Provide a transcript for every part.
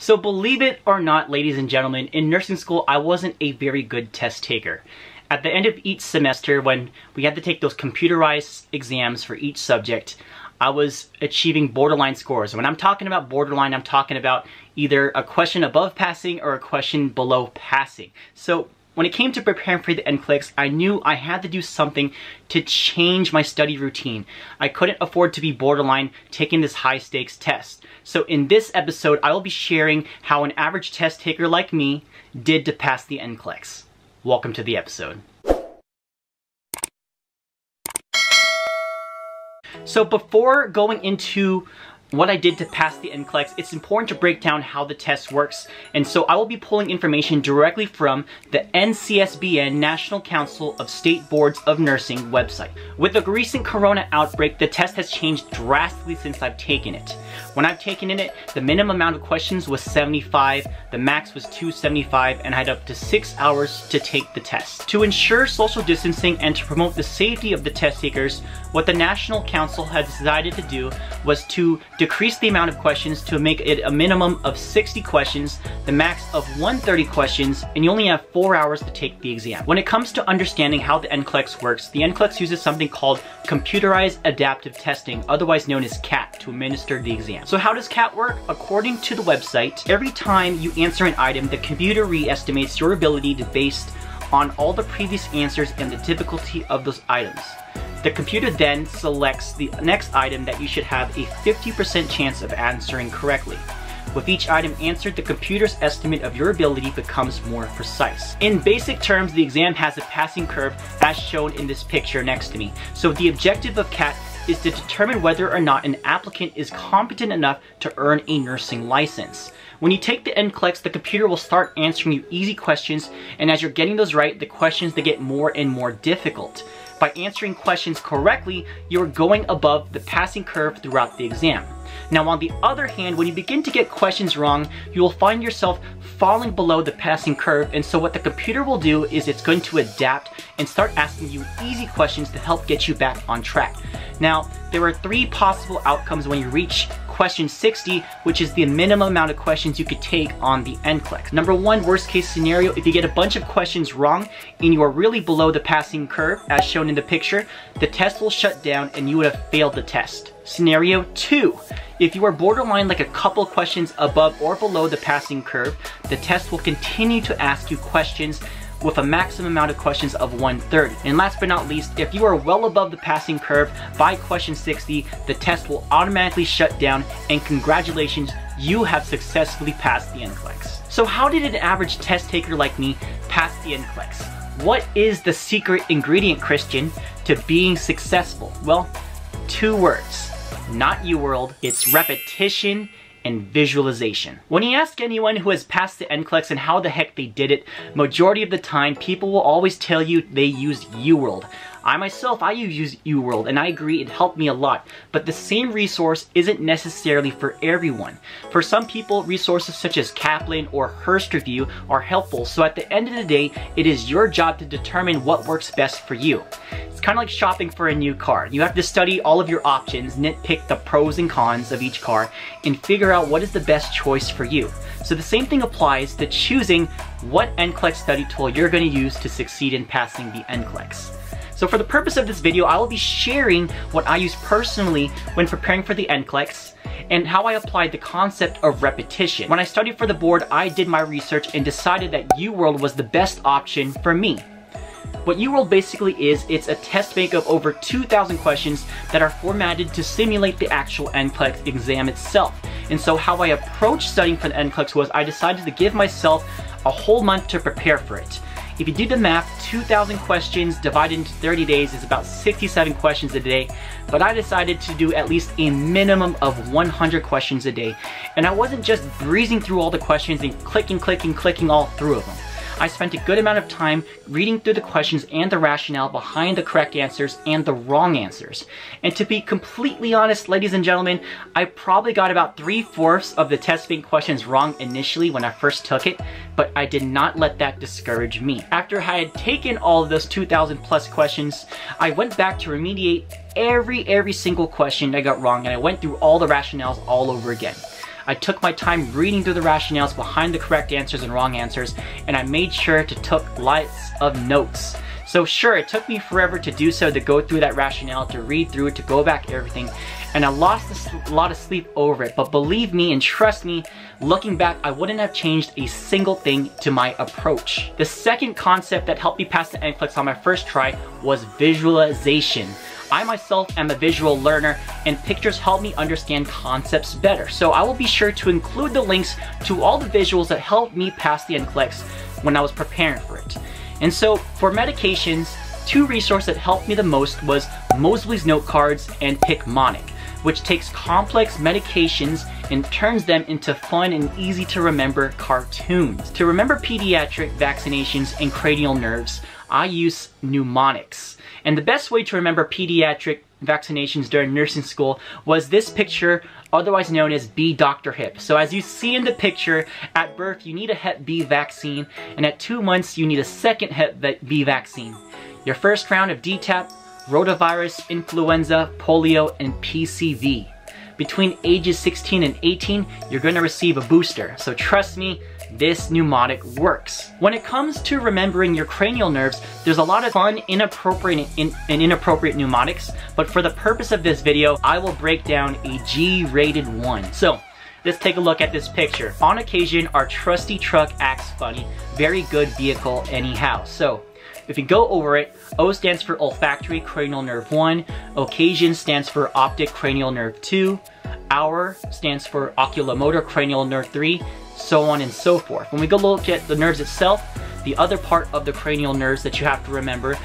So believe it or not, ladies and gentlemen, in nursing school, I wasn't a very good test taker. At the end of each semester, when we had to take those computerized exams for each subject, I was achieving borderline scores. When I'm talking about borderline, I'm talking about either a question above passing or a question below passing. So when it came to preparing for the NCLEX, I knew I had to do something to change my study routine. I couldn't afford to be borderline taking this high stakes test. So in this episode, I will be sharing how an average test taker like me did to pass the NCLEX. Welcome to the episode. So before going into what I did to pass the NCLEX, it's important to break down how the test works. And so I will be pulling information directly from the NCSBN, National Council of State Boards of Nursing website. With the recent corona outbreak, the test has changed drastically since I've taken it. When I've taken it, the minimum amount of questions was 75, the max was 275, and I had up to 6 hours to take the test. To ensure social distancing and to promote the safety of the test takers, what the National Council had decided to do was to decrease the amount of questions to make it a minimum of 60 questions, the max of 130 questions, and you only have 4 hours to take the exam. When it comes to understanding how the NCLEX works, the NCLEX uses something called Computerized Adaptive Testing, otherwise known as CAT, to administer the exam. So how does CAT work? According to the website, every time you answer an item, the computer re-estimates your ability to based on all the previous answers and the difficulty of those items. The computer then selects the next item that you should have a 50% chance of answering correctly. With each item answered, the computer's estimate of your ability becomes more precise. In basic terms, the exam has a passing curve as shown in this picture next to me. So the objective of CAT is to determine whether or not an applicant is competent enough to earn a nursing license. When you take the NCLEX, the computer will start answering you easy questions, and as you're getting those right, the questions they get more and more difficult. By answering questions correctly, you're going above the passing curve throughout the exam. Now, on the other hand, when you begin to get questions wrong, you will find yourself falling below the passing curve, and so what the computer will do is it's going to adapt and start asking you easy questions to help get you back on track. Now, there are 3 possible outcomes when you reach question 60, which is the minimum amount of questions you could take on the NCLEX. Number 1, worst case scenario, if you get a bunch of questions wrong and you are really below the passing curve, as shown in the picture, the test will shut down and you would have failed the test. Scenario 2, if you are borderline like a couple questions above or below the passing curve, the test will continue to ask you questions with a maximum amount of questions of 130. And last but not least, if you are well above the passing curve by question 60, the test will automatically shut down, and congratulations, you have successfully passed the NCLEX. So how did an average test taker like me pass the NCLEX? What is the secret ingredient, Christian, to being successful? Well, 2 words, not UWorld, it's repetition and visualization. When you ask anyone who has passed the NCLEX and how the heck they did it, majority of the time people will always tell you they used UWorld. I myself, I use UWorld, and I agree it helped me a lot, but the same resource isn't necessarily for everyone. For some people, resources such as Kaplan or Hearst Review are helpful, so at the end of the day, it is your job to determine what works best for you. It's kind of like shopping for a new car. You have to study all of your options, nitpick the pros and cons of each car, and figure out what is the best choice for you. So the same thing applies to choosing what NCLEX study tool you're going to use to succeed in passing the NCLEX. So for the purpose of this video, I will be sharing what I use personally when preparing for the NCLEX and how I applied the concept of repetition. When I studied for the board, I did my research and decided that UWorld was the best option for me. What UWorld basically is, it's a test bank of over 2,000 questions that are formatted to simulate the actual NCLEX exam itself. And so how I approached studying for the NCLEX was I decided to give myself a whole month to prepare for it. If you do the math, 2,000 questions divided into 30 days is about 67 questions a day, but I decided to do at least a minimum of 100 questions a day. And I wasn't just breezing through all the questions and clicking all through of them. I spent a good amount of time reading through the questions and the rationale behind the correct answers and the wrong answers. And to be completely honest, ladies and gentlemen, I probably got about 3/4 of the test bank questions wrong initially when I first took it, but I did not let that discourage me. After I had taken all of those 2,000 plus questions, I went back to remediate every single question I got wrong, and I went through all the rationales all over again. I took my time reading through the rationales behind the correct answers and wrong answers, and I made sure to take lots of notes. So sure, it took me forever to do so, to go through that rationale, to read through it, to go back everything, and I lost a lot of sleep over it. But believe me and trust me, looking back, I wouldn't have changed a single thing to my approach. The second concept that helped me pass the NCLEX on my first try was visualization. I myself am a visual learner, and pictures help me understand concepts better. So I will be sure to include the links to all the visuals that helped me pass the NCLEX when I was preparing for it. And so for medications, two resources that helped me the most was Mosby's note cards and PICMONIC, which takes complex medications and turns them into fun and easy to remember cartoons. To remember pediatric vaccinations and cranial nerves, I use mnemonics. And the best way to remember pediatric vaccinations during nursing school was this picture, otherwise known as B Dr. Hip. So as you see in the picture, at birth you need a Hep B vaccine, and at 2 months you need a second Hep B vaccine. Your first round of DTaP, rotavirus, influenza, polio, and PCV. Between ages 16 and 18, you're going to receive a booster. So trust me, this mnemonic works. When it comes to remembering your cranial nerves, there's a lot of fun, inappropriate mnemonics, but for the purpose of this video, I will break down a G-rated one. So, let's take a look at this picture. On occasion, our trusty truck acts funny. Very good vehicle anyhow. So, if you go over it, O stands for olfactory cranial nerve 1, occasion stands for optic cranial nerve 2, hour stands for oculomotor cranial nerve 3, so on and so forth. When we go look at the nerves itself, the other part of the cranial nerves that you have to remember,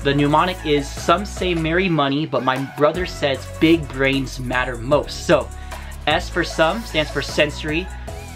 the mnemonic is some say merry money, but my brother says big brains matter most. So, S for some stands for sensory,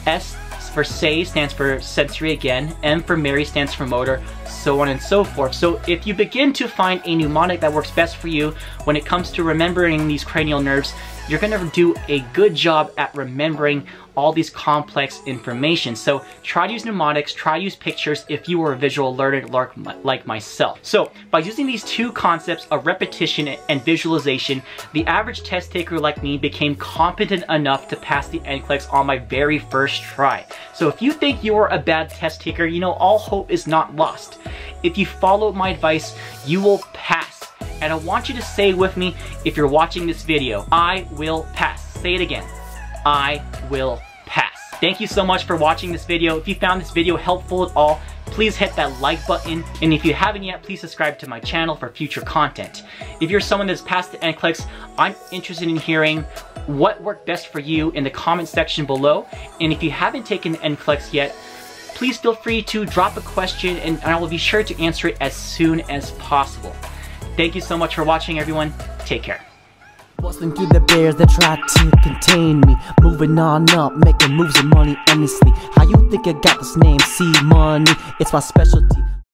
S for say stands for sensory again, M for Mary stands for motor, so on and so forth. So if you begin to find a mnemonic that works best for you when it comes to remembering these cranial nerves, you're gonna do a good job at remembering all these complex information. So try to use mnemonics, try to use pictures if you are a visual learner like myself. So by using these two concepts of repetition and visualization, the average test taker like me became competent enough to pass the NCLEX on my very first try. So if you think you are a bad test taker, you know, all hope is not lost. If you follow my advice, you will pass. And I want you to say with me, if you're watching this video, I will pass. Say it again. I will pass. Thank you so much for watching this video. If you found this video helpful at all, please hit that like button. And if you haven't yet, please subscribe to my channel for future content. If you're someone that's passed the NCLEX, I'm interested in hearing what worked best for you in the comment section below. And if you haven't taken the NCLEX yet, please feel free to drop a question and I will be sure to answer it as soon as possible. Thank you so much for watching, everyone. Take care. Bustling through the bears that try to contain me. Moving on up, making moves of money endlessly. How you think I got this name? C-Money, it's my specialty.